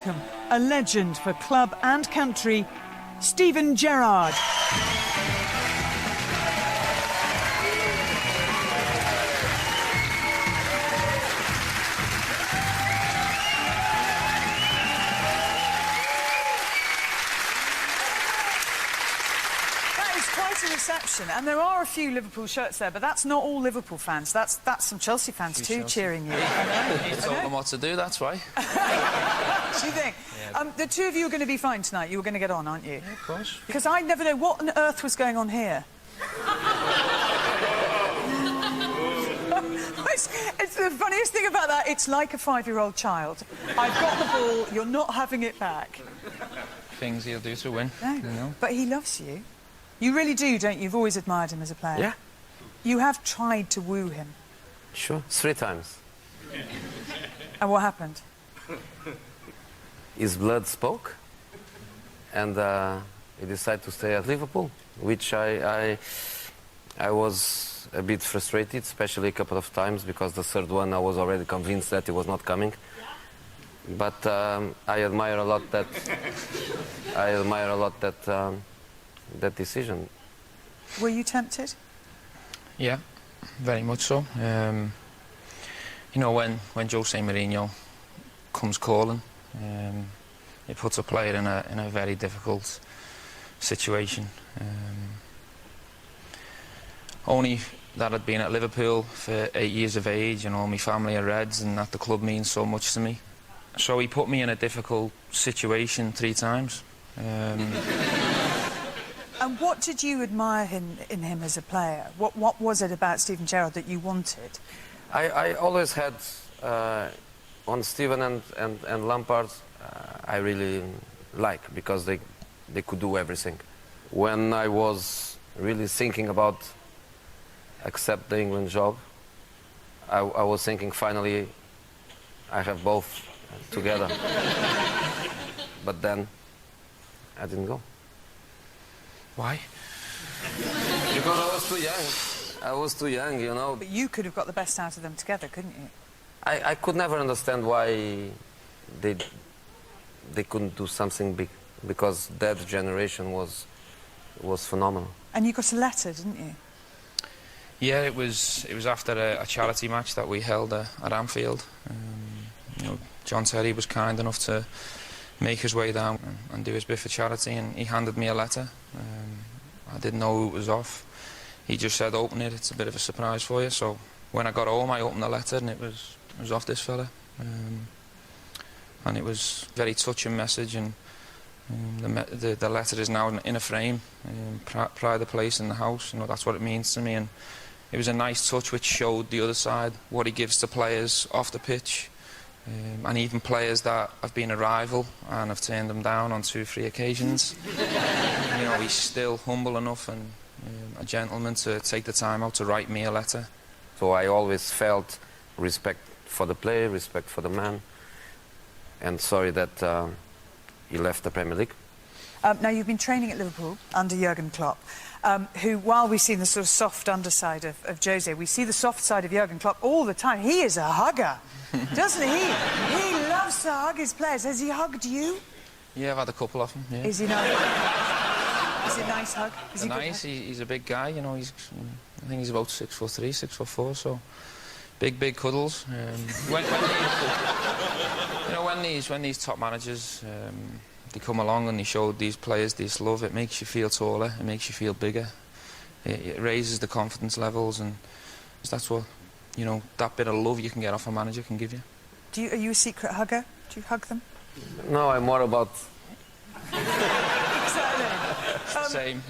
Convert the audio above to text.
A legend for club and country, Steven Gerrard. Quite a reception, and there are a few Liverpool shirts there, but that's not all Liverpool fans. That's some Chelsea fans too cheering you. You told them what to do, that's why. Do you think? Yeah. The two of you are going to be fine tonight. You're going to get on, aren't you? Yeah, of course. Because I never know what on earth was going on here. It's the funniest thing about that. It's like a 5-year-old child. I've got the ball. You're not having it back. Things he'll do to win. No, you know? But he loves you. You really do, don't you? You've always admired him as a player. Yeah. You have tried to woo him. Sure, 3 times. And what happened? His blood spoke, and he decided to stay at Liverpool, which I was a bit frustrated, especially a couple of times, because the third one I was already convinced that he was not coming. But I admire a lot that that decision. Were you tempted? Yeah, very much so. You know, when Jose Mourinho comes calling, it puts a player in a very difficult situation. Only that I'd been at Liverpool for 8 years of age, and all my family are Reds, and that the club means so much to me. So he put me in a difficult situation 3 times. And what did you admire in him as a player? What was it about Steven Gerrard that you wanted? I always had, on Steven and Lampard, I really like, because they could do everything. When I was really thinking about accept the England job, I was thinking, finally, I have both together. But then, I didn't go. Why? Because I was too young. I was too young, you know. But you could have got the best out of them together, couldn't you? I could never understand why they couldn't do something big, because that generation was phenomenal. And you got a letter, didn't you? Yeah, it was after a charity match that we held at Anfield. You know, John Terry was kind enough to make his way down and do his bit for charity, and he handed me a letter. I didn't know who it was off. He just said, open it, it's a bit of a surprise for you. So when I got home, I opened the letter, and it was off this fella. And it was a very touching message, and the letter is now in a frame, pride of place in the house. You know, that's what it means to me. And it was a nice touch which showed the other side, what he gives to players off the pitch. And even players that have been a rival and have turned them down on 2 or 3 occasions. You know, he's still humble enough and a gentleman to take the time out to write me a letter. So I always felt respect for the player, respect for the man, and sorry that he left the Premier League. Now, you've been training at Liverpool under Jurgen Klopp, who, while we've seen the sort of soft underside of Jose, we see the soft side of Jurgen Klopp all the time. He is a hugger, doesn't he? He loves to hug his players. Has he hugged you? Yeah, I've had a couple of them, yeah. Is he nice? Is it a nice hug? Is he nice, he's a big guy, you know, I think he's about 6'3", 6'4", so big cuddles. When these top managers, they come along and they show these players this love, it makes you feel taller, it makes you feel bigger. It raises the confidence levels, and that's what, you know, that bit of love you can get off a manager can give you. Are you a secret hugger? Do you hug them? No, I'm more about... Exactly. It's the same.